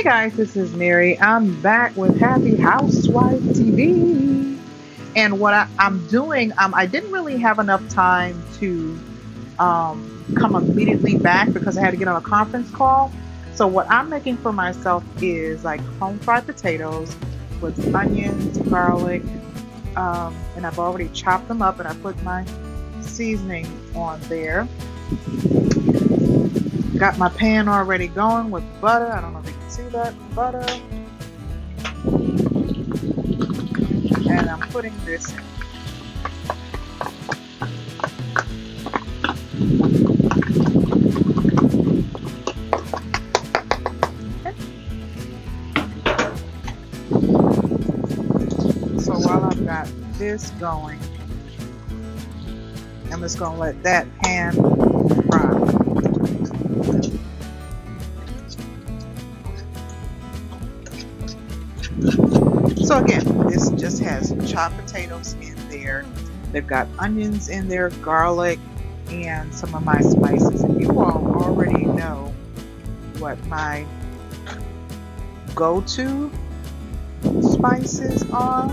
Guys, this is Mary. I'm back with Happy Housewife TV. And what I'm doing, I didn't really have enough time to come immediately back because I had to get on a conference call. So what I'm making for myself is like home fried potatoes with onions, garlic, and I've already chopped them up and I put my seasoning on there. Got my pan already going with butter. I don't know if you can see that, butter. And I'm putting this in. So while I've got this going, I'm just going to let that pan fry. So again, this just has chopped potatoes in there. They've got onions in there, garlic, and some of my spices. And you all already know what my go-to spices are.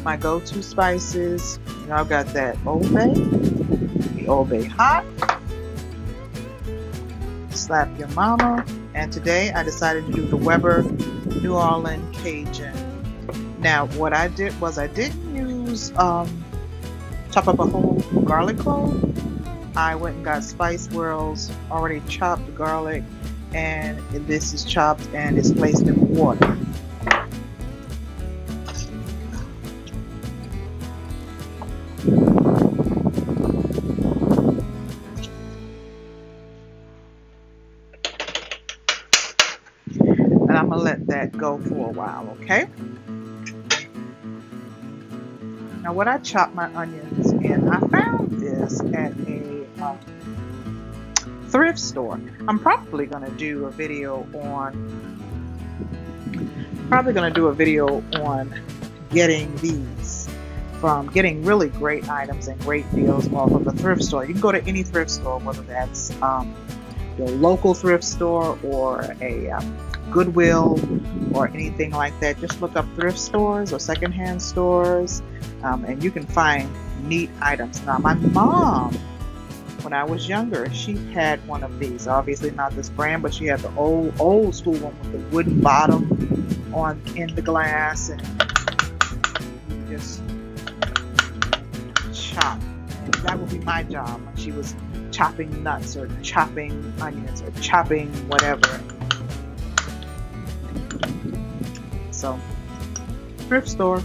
My go-to spices, you know, I've got that Old Bay, the Old Bay Hot, Slap Your Mama, and today I decided to do the Weber New Orleans Cajun. Now what I did was I didn't use chop up a whole garlic clove. I went and got Spice World's already chopped garlic, and this is chopped and is placed in water. And I'm gonna let that go for a while, okay? Now what I chopped my onions in, I found this at a thrift store. I'm probably gonna do a video on getting these getting really great items and great deals off of a thrift store. You can go to any thrift store, whether that's your local thrift store or a Goodwill or anything like that. Just look up thrift stores or secondhand stores, and you can find neat items. Now my mom, when I was younger, she had one of these. Obviously not this brand, but she had the old school one with the wooden bottom in the glass, and you just chop. And that would be my job when she was chopping nuts or chopping onions or chopping whatever. So thrift store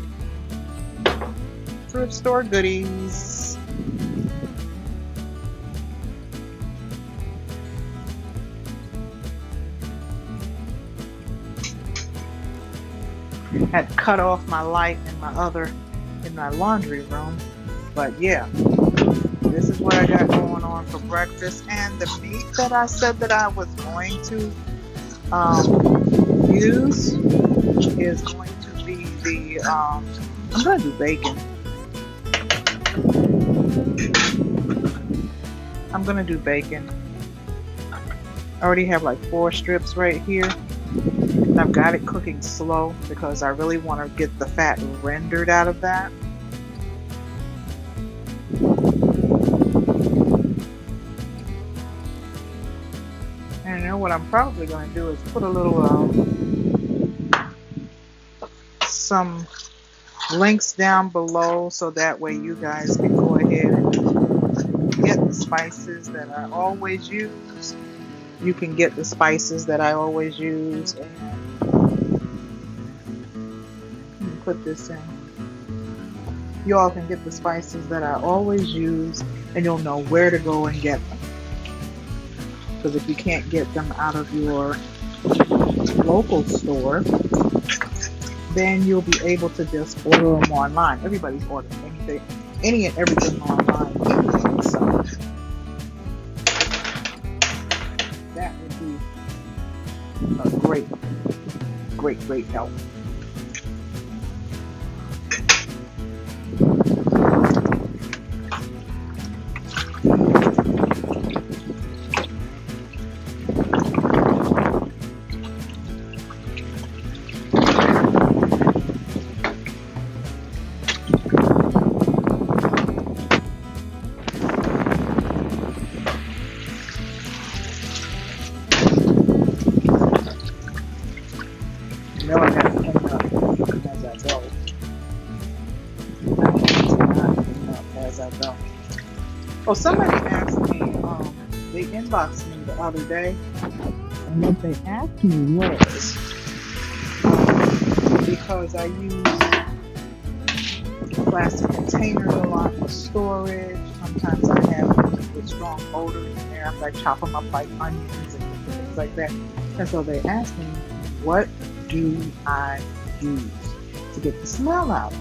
goodies. Had cut off my light in my laundry room, but yeah, this is what I got going on for breakfast. And the meat that I said that I was going to use is going to be the I'm going to do bacon. I'm going to do bacon. I already have like 4 strips right here. And I've got it cooking slow because I really want to get the fat rendered out of that. And you know what I'm probably going to do is put a little some links down below so that way you guys can go ahead and get the spices that I always use. You can get the spices that I always use, and put this in. You all can get the spices that I always use, and you'll know where to go and get them. Because if you can't get them out of your local store, then you'll be able to just order them online. Everybody's ordering any and everything online anyway, so that would be a great help. know I got to clean up as I go. I need to not clean up as I go. Oh, somebody asked me, they inboxed me the other day, and what they asked me was, because I use plastic containers a lot for storage. Sometimes I have things with strong odor in there after I chop them up like onions and things like that. And so they asked me, what do I use to get the smell out?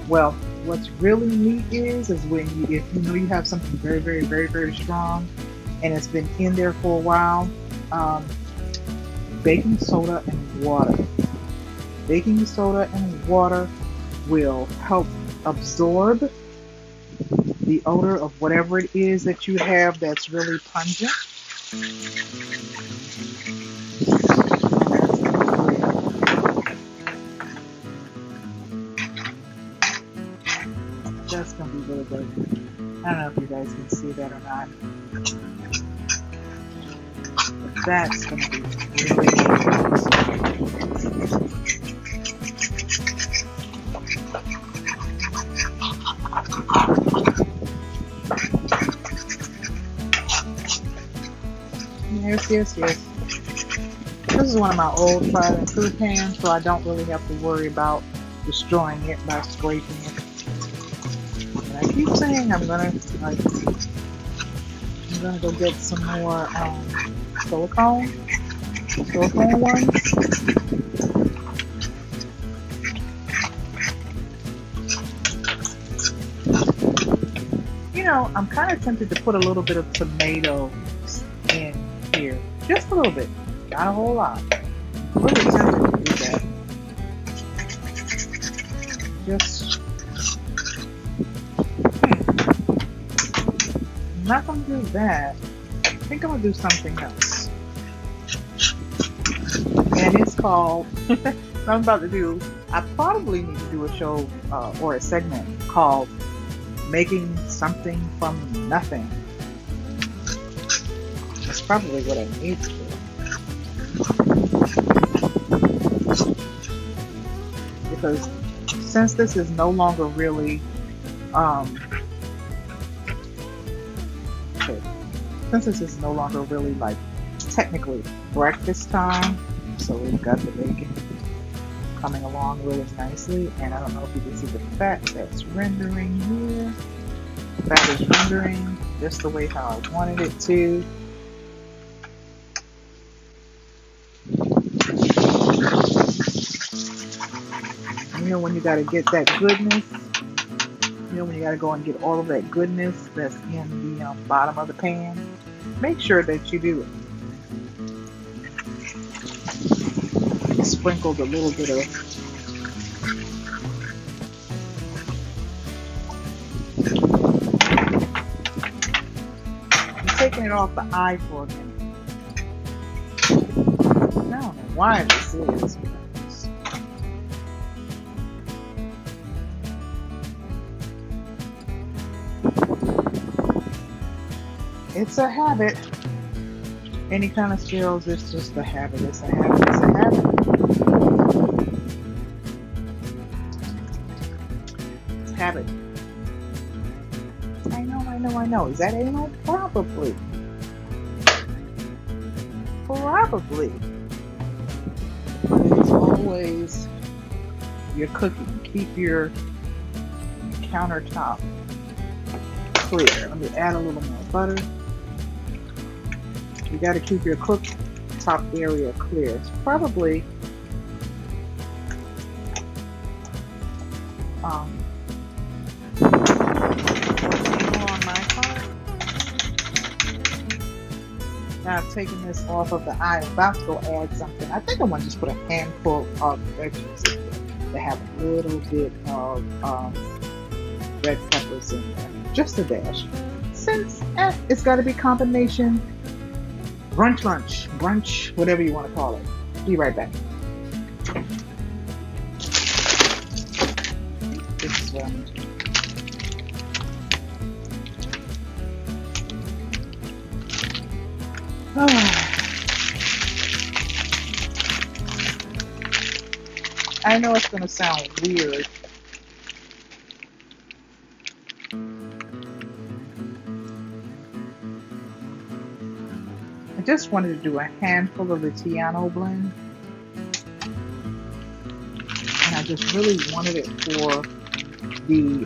Well, what's really neat is when if you know you have something very, very, very, very strong and it's been in there for a while, baking soda and water. Baking soda and water will help absorb the odor of whatever it is that you have that's really pungent. That's going to be really good. I don't know if you guys can see that or not. But that's going to be really good. Yes. This is one of my old tried and true pans, so I don't really have to worry about destroying it by scraping it. And I keep saying I'm gonna go get some more silicone ones. You know, I'm kind of tempted to put a little bit of tomatoes in here, just a little bit, not a whole lot. I'm really tempted to do that. I'm not gonna do that. I think I'm gonna do something else, and it's called. What I'm about to do. I probably need to do a show or a segment called "Making Something from Nothing." That's probably what I need to do. Because since this is no longer really, like technically breakfast time, so we've got the bacon coming along really nicely, and I don't know if you can see the fat that's rendering here. The fat is rendering just the way how I wanted it to. You know when you got to get that goodness, you know when you got to go and get all of that goodness that's in the bottom of the pan, make sure that you do it. Sprinkled a little bit of I'm taking it off the eye for a minute. I don't know why this is. It's a habit. Any kind of skills, it's just a habit. It's a habit. It's a habit. It's a habit. I know. Is that anal? Probably. But it's always your cooking. Keep your countertop clear. Let me add a little more butter. You got to keep your cooktop area clear. It's probably on my part. Now I've taken this off of the eye. I'm about to go add something. I think I want to just put a handful of veggies in there to have a little bit of red peppers in there. Just a dash. Since it's got to be combination. Brunch, whatever you want to call it. Be right back. This is what I'm doing. I know it's going to sound weird. I just wanted to do a handful of the Tiano blend. And I just really wanted it for the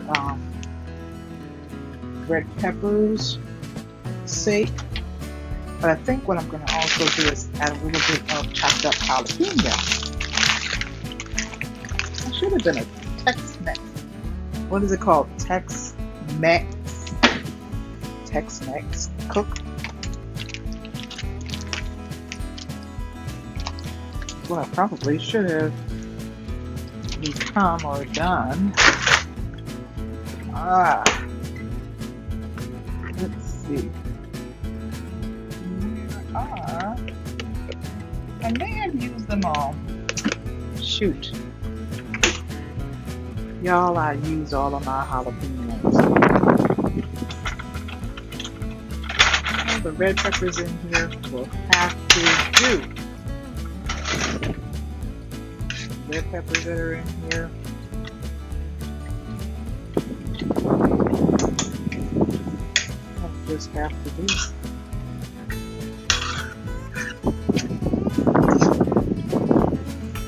red peppers sake. But I think what I'm going to also do is add a little bit of chopped up jalapeno. It should have been a Tex-Mex. What is it called? Tex-Mex. Tex-Mex cook. What I probably should have become or done. Let's see. I may have used them all. Shoot. Y'all, I use all of my jalapenos. All the red peppers in here will have to do. Red peppers that are in here. I'll just have to do.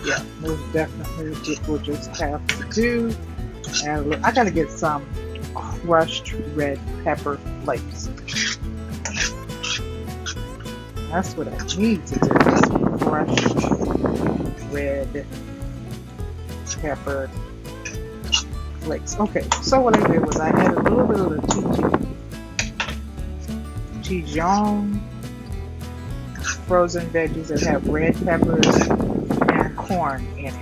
Yeah, most definitely it will just have to do. And I gotta get some crushed red pepper flakes. That's what I need to do. Some crushed red pepper flakes. Okay, so what I did was I added a little bit of the Dijon frozen veggies that have red peppers and corn in it.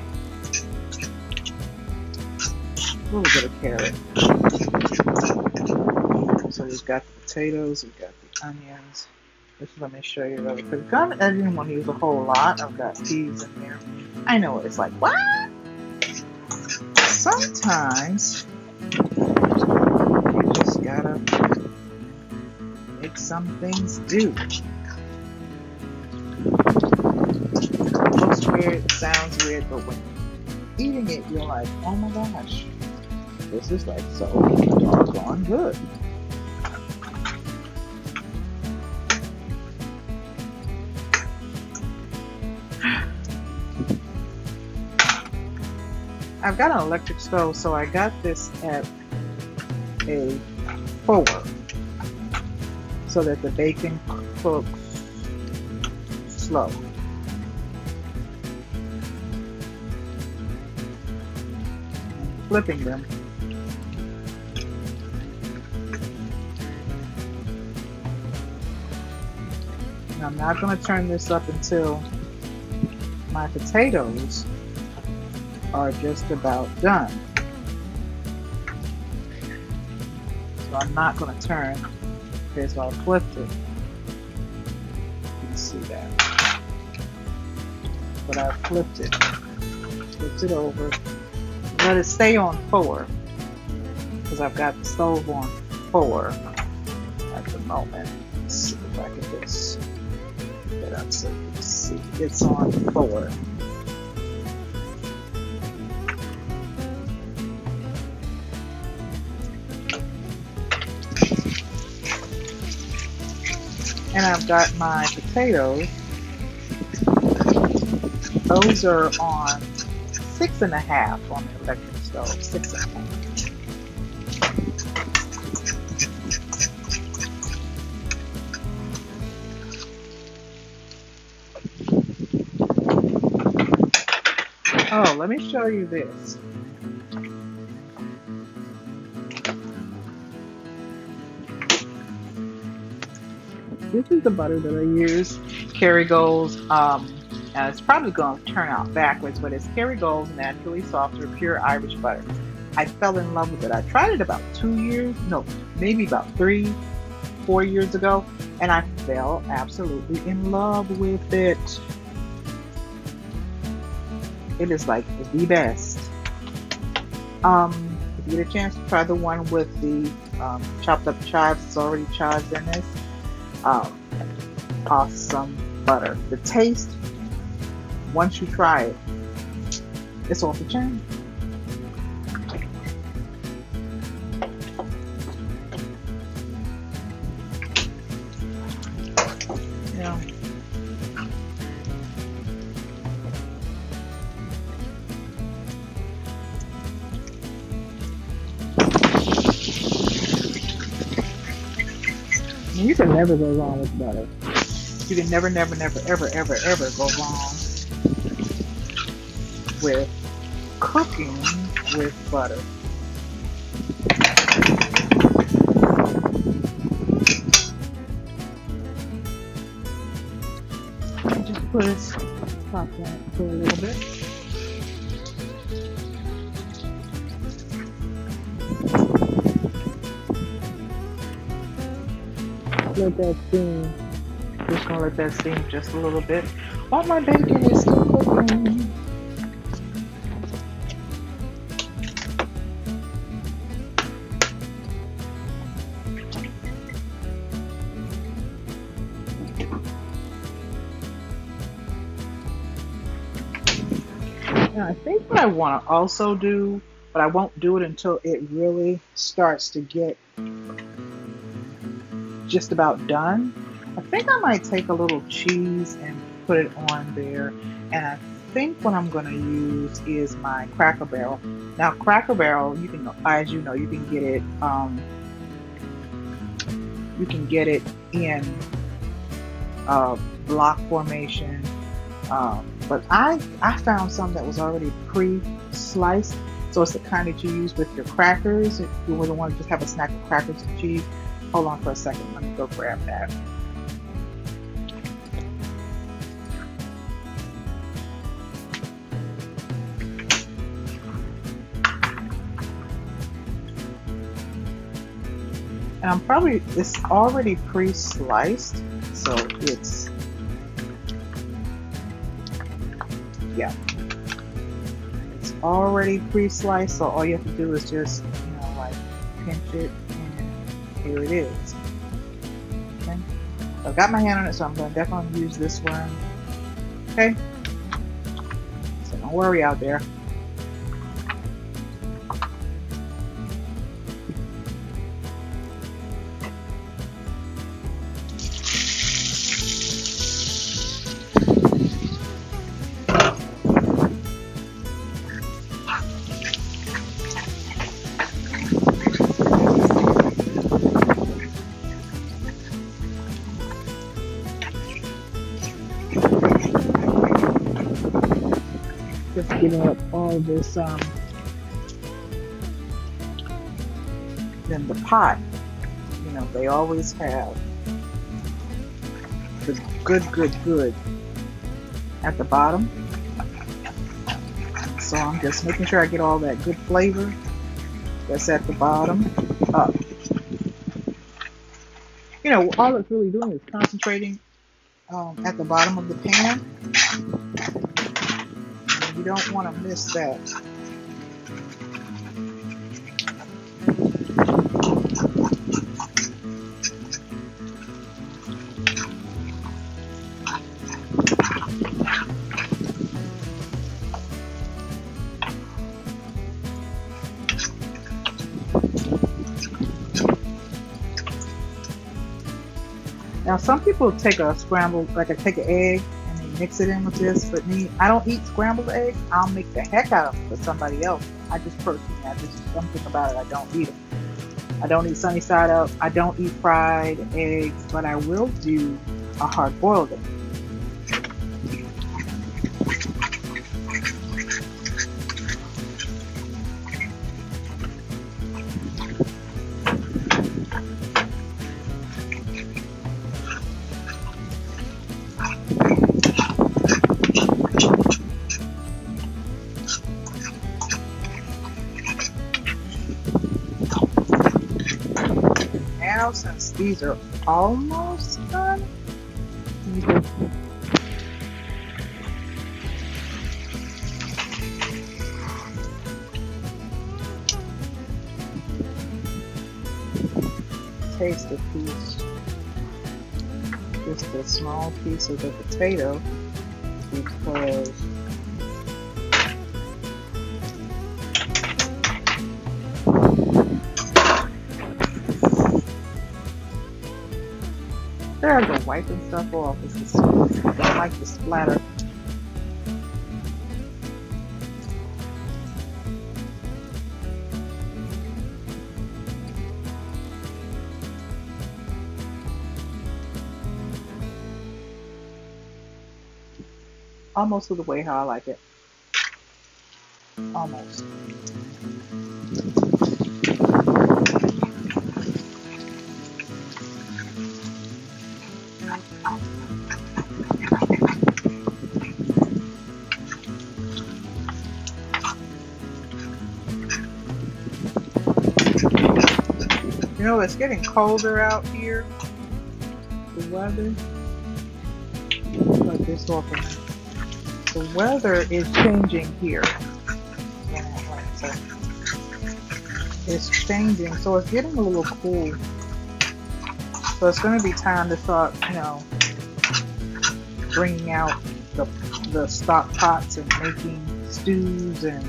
A little bit of carrot. So we've got the potatoes, we've got the onions. Just let me show you really quick. I didn't want to use a whole lot. I've got peas in there. I know it's like, what? Sometimes you just gotta make some things do. It looks weird, sounds weird, but when eating it, you're like, oh my gosh, this is like so doggone good. I've got an electric stove, so I got this at a 4 so that the bacon cooks slow. I'm flipping them. And I'm not going to turn this up until my potatoes are just about done. So I'm not going to turn. Okay, so I flipped it. You can see that. But I flipped it. Flipped it over. Let it stay on 4. Because I've got the stove on 4 at the moment. Let's see if I can just get it up so you can see. It's on 4. And I've got my potatoes. Those are on 6.5 on the electric stove. 6.5. Oh, let me show you this. This is the butter that I use, Kerrygold's, and it's probably going to turn out backwards, but it's Kerrygold's Naturally Softer Pure Irish Butter. I fell in love with it. I tried it about 2 years, no, maybe about 3, 4 years ago, and I fell absolutely in love with it. It is like the best. If you get a chance to try the one with the chopped up chives, it's already chives in this. Awesome butter. The taste, once you try it, It's off the chain. Yeah. You can never go wrong with butter. You can never, never, never, ever, ever, ever go wrong with cooking with butter. Just put it, pop that for a little bit. Let that steam. Just gonna let that steam just a little bit while my bacon is still cooking. Now I think what I want to also do, but I won't do it until it really starts to get just about done. I think I might take a little cheese and put it on there, and I think what I'm going to use is my Cracker Barrel. Now Cracker Barrel, you can, as you know, you can get it in block formation, but I found some that was already pre-sliced, so it's the kind that you use with your crackers. If you really want to just have a snack of crackers and cheese. Hold on for a second. Let me go grab that. And it's already pre-sliced, so it's, yeah, it's already pre-sliced, so all you have to do is just, like pinch it, and here it is. Okay, so I've got my hand on it, so I'm going to definitely use this one. Okay, so don't worry out there. Just getting up all this, then the pot, they always have the good at the bottom. So I'm just making sure I get all that good flavor that's at the bottom up. All it's really doing is concentrating at the bottom of the pan. You don't want to miss that. Now, some people take a scrambled, take an egg and they mix it in with this, but me, I don't eat scrambled eggs. I'll make the heck out of them for somebody else. Something about it, I don't eat them. I don't eat sunny side up. I don't eat fried eggs, but I will do a hard boiled egg. Now, since these are almost done, taste a piece, just a small piece of the potato, because There I go, wiping stuff off. I don't like the splatter. Almost to the way how I like it. Almost. You know, it's getting colder out here. The weather. Like this off of me. The weather is changing here in Atlanta. It's changing, so it's getting a little cool. So it's going to be time to start, bringing out the stock pots and making stews and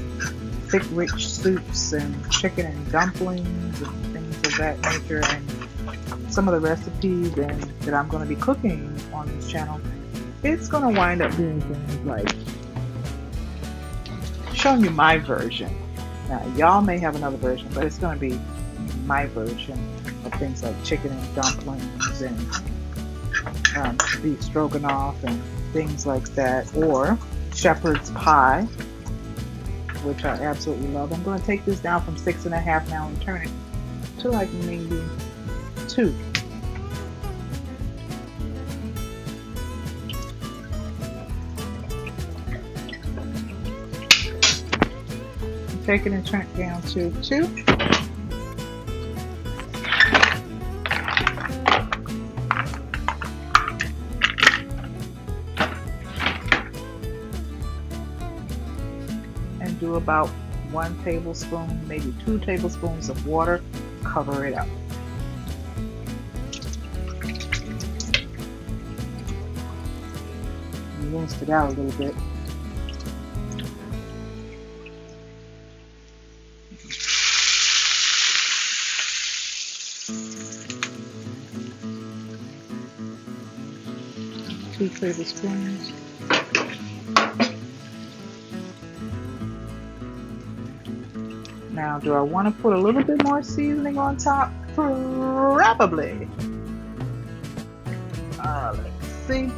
thick, rich soups and chicken and dumplings and things of that nature. And some of the recipes that I'm going to be cooking on this channel, it's going to wind up being things like showing you my version. Now, y'all may have another version, but it's going to be my version of things like chicken and dumplings and beef stroganoff and things like that, or shepherd's pie, which I absolutely love. I'm going to take this down from 6.5 now and turn it to like maybe 2. Take it and turn it down to 2. And do about 1 tablespoon, maybe 2 tablespoons of water. Cover it up. Rinsed it out a little bit. Two tablespoons. Now, do I want to put a little bit more seasoning on top? Probably. Let's see.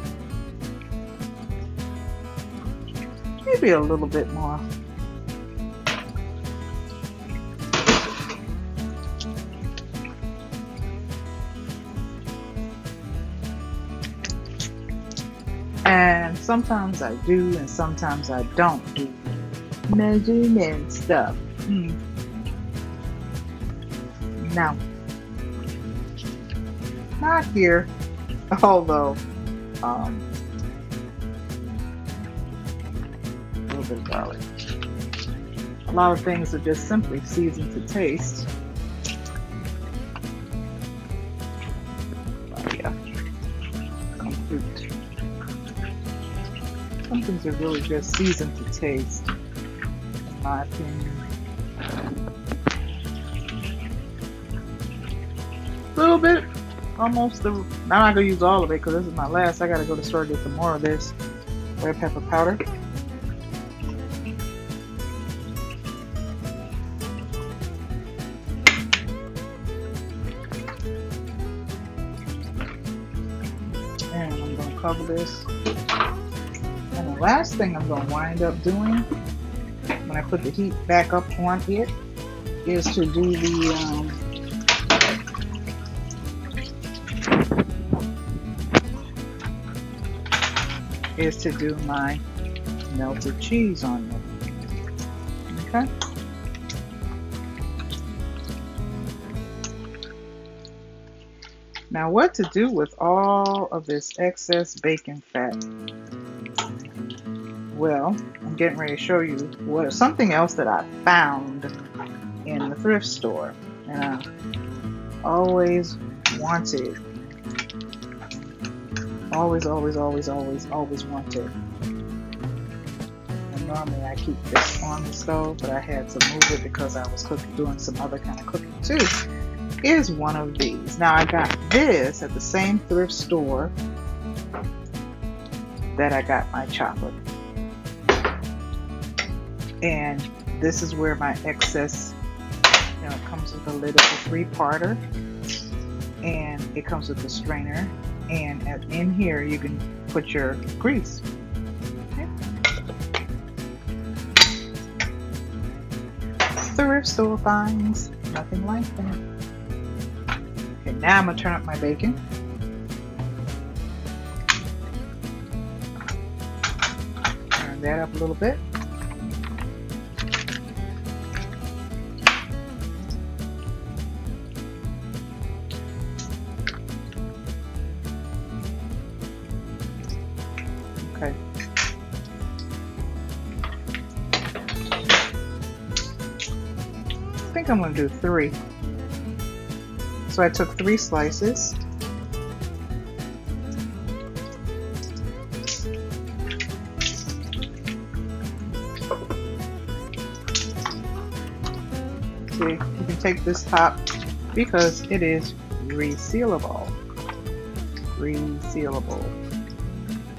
Maybe a little bit more. And sometimes I do, and sometimes I don't do measurement stuff. Now, not here, although a little bit of garlic. A lot of things are just simply seasoned to taste. Yeah, complete. Some things are really just seasoned to taste, in my opinion. A little bit, almost. I'm not gonna use all of it because this is my last. I gotta go to the store to get some more of this red pepper powder. And I'm gonna cover this. And the last thing I'm going to wind up doing when I put the heat back up on it is to do my melted cheese on it. Okay. Now, what to do with all of this excess bacon fat? Well, I'm getting ready to show you something else that I found in the thrift store, and I always wanted. Always wanted. And normally I keep this on the stove, but I had to move it because I was doing some other kind of cooking too. is one of these. Now I got this at the same thrift store that I got my chocolate. And this is where my excess, it comes with a lid of a 3-parter, and it comes with a strainer, and in here you can put your grease. Okay. Thrift store finds, nothing like that. Okay, now I'm gonna turn up my bacon. Turn that up a little bit. Okay. I think I'm going to do 3. So I took 3 slices. See, you can take this top because it is resealable. Resealable.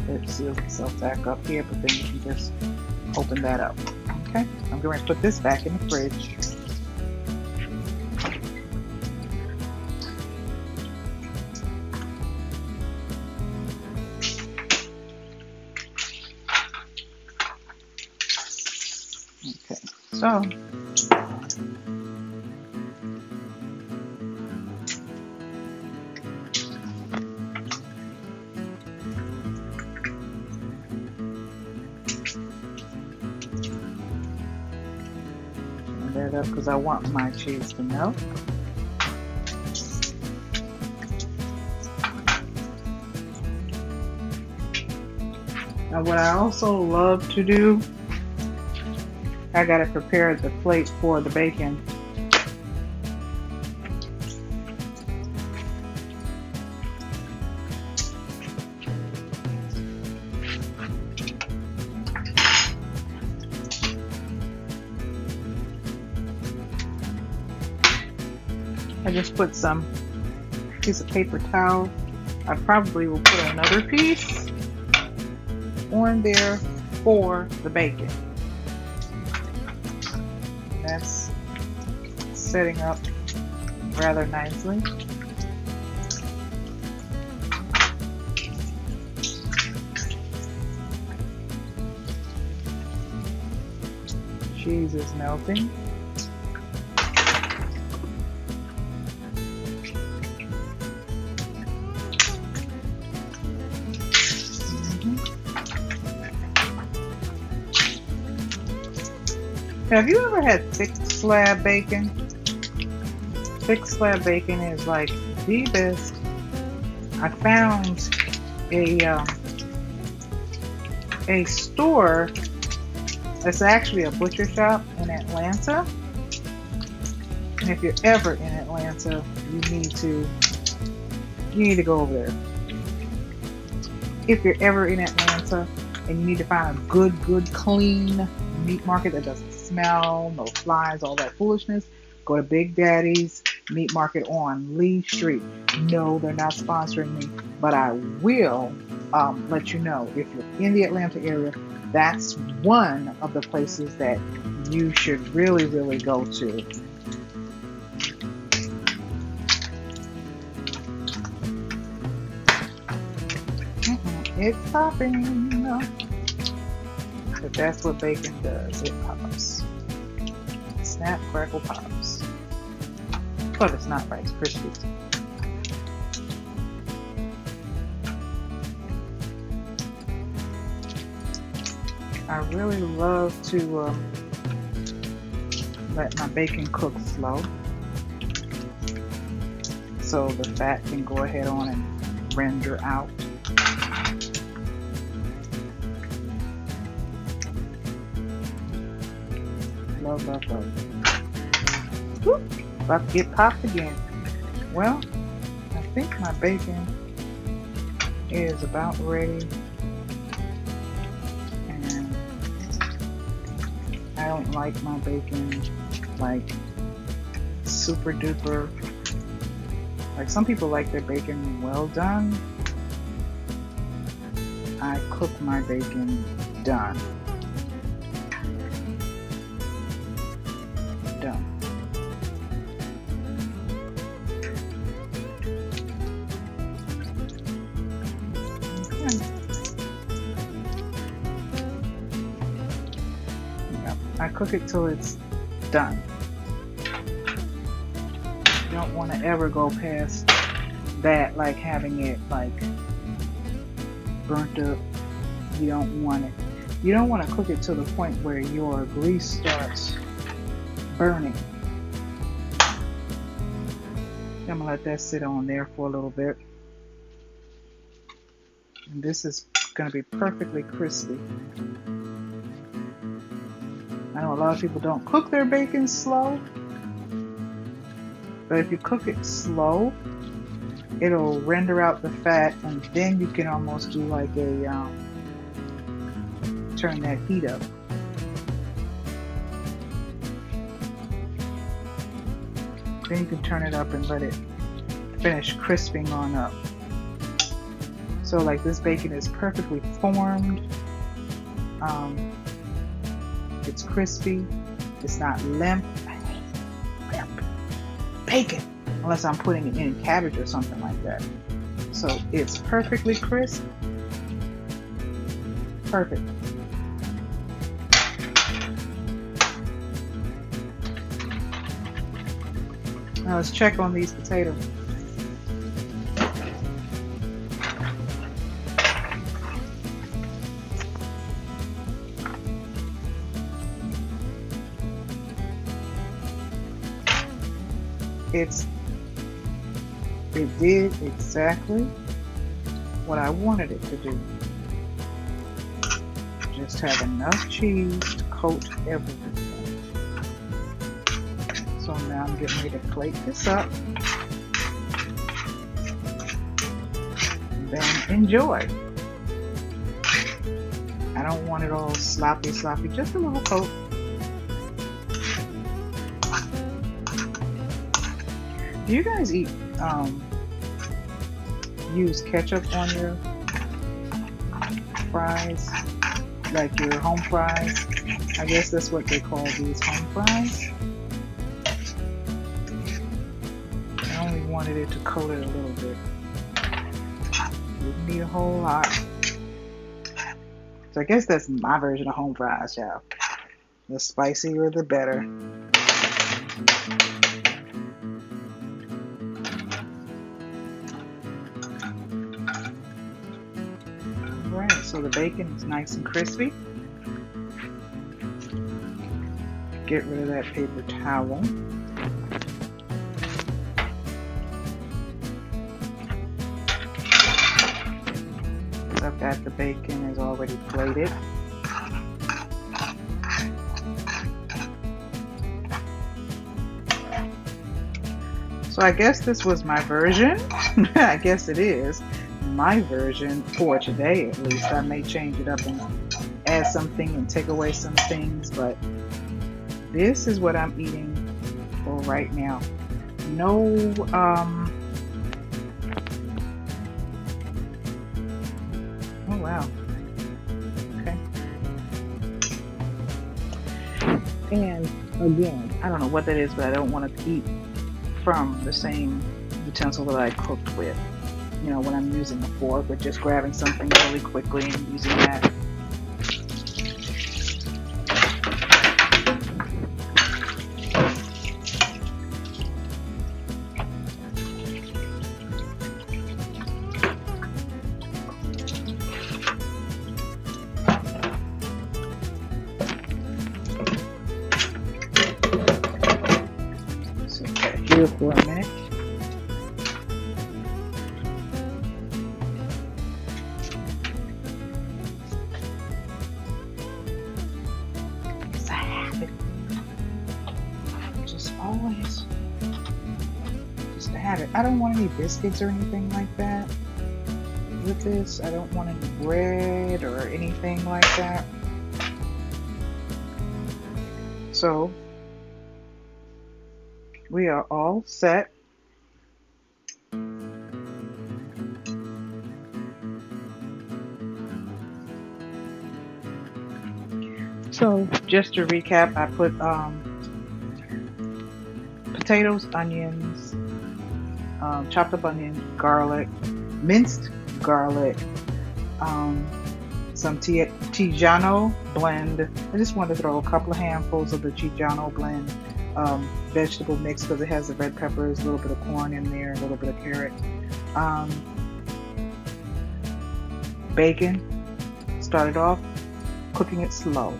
It seals itself back up here, but then you can just open that up. Okay, I'm going to put this back in the fridge. Okay, so that up because I want my cheese to melt. Now what I also love to do, I gotta prepare the plate for the bacon. I just put some piece of paper towel. I probably will put another piece on there for the bacon. That's setting up rather nicely. Cheese is melting. Have you ever had thick slab bacon? Thick slab bacon is like the best. I found a store that's actually a butcher shop in Atlanta. And if you're ever in Atlanta, you need to go over there. If you're ever in Atlanta and you need to find a good clean meat market that doesn't smell, no flies, all that foolishness, go to Big Daddy's Meat Market on Lee Street. No, they're not sponsoring me, but I will let you know if you're in the Atlanta area. That's one of the places that you should really go to. It's popping. But that's what bacon does. It pops. Snap, crackle, pops. But it's not Rice Krispies. I really love to let my bacon cook slow, so the fat can go ahead on and render out. Love. Whoop, about to get popped again. Well, I think my bacon is about ready. And I don't like my bacon like super duper Like some people like their bacon well done. I cook my bacon done. Done. Okay. Yep. I cook it till it's done. You don't want to ever go past that, like having it like burnt up. You don't want it. You don't want to cook it to the point where your grease starts burning. I'm gonna let that sit on there for a little bit. And this is gonna be perfectly crispy. I know a lot of people don't cook their bacon slow, but if you cook it slow, it'll render out the fat, and then you can almost do like a turn that heat up. Then you can turn it up and let it finish crisping on up. So like this bacon is perfectly formed. It's crispy. It's not limp. Limp bacon, unless I'm putting it in cabbage or something like that. So it's perfectly crisp. Perfect. Now let's check on these potatoes. It did exactly what I wanted it to do. Just have enough cheese to coat everything. So now I'm getting ready to plate this up. Then enjoy. I don't want it all sloppy, just a little coat. Do you guys use ketchup on your fries? Like your home fries? I guess that's what they call these, home fries. I only wanted it to coat it a little bit. Didn't need a whole lot. So I guess that's my version of home fries, y'all. The spicier the better. Alright, so the bacon is nice and crispy. Get rid of that paper towel. So I've got the bacon is already plated. So I guess this was my version. I guess it is my version for today, at least. I may change it up and add something and take away some things, but this is what I'm eating for right now. No, oh wow, okay. And again, I don't know what that is, but I don't want to eat from the same utensil that I cooked with. You know, when I'm using a fork, but just grabbing something really quickly and using that. So put it here for a minute. Just to have it. I don't want any biscuits or anything like that with this. I don't want any bread or anything like that. So we are all set. So just to recap, I put potatoes, onions, chopped up onion, garlic, minced garlic, um, some Tijano blend. I just wanted to throw a couple of handfuls of the Tijano blend vegetable mix because it has the red peppers, a little bit of corn in there, a little bit of carrot. Bacon. Started off cooking it slow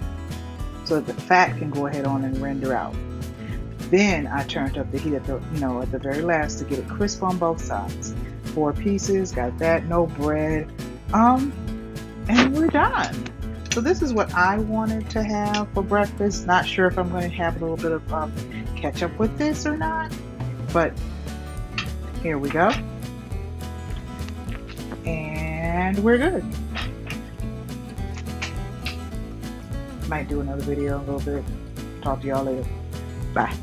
so that the fat can go ahead on and render out. Then I turned up the heat at the very last to get it crisp on both sides. 4 pieces, got that, no bread, and we're done. So this is what I wanted to have for breakfast. Not sure if I'm going to have a little bit of ketchup with this or not, but here we go, and we're good. Might do another video in a little bit. Talk to y'all later. Bye.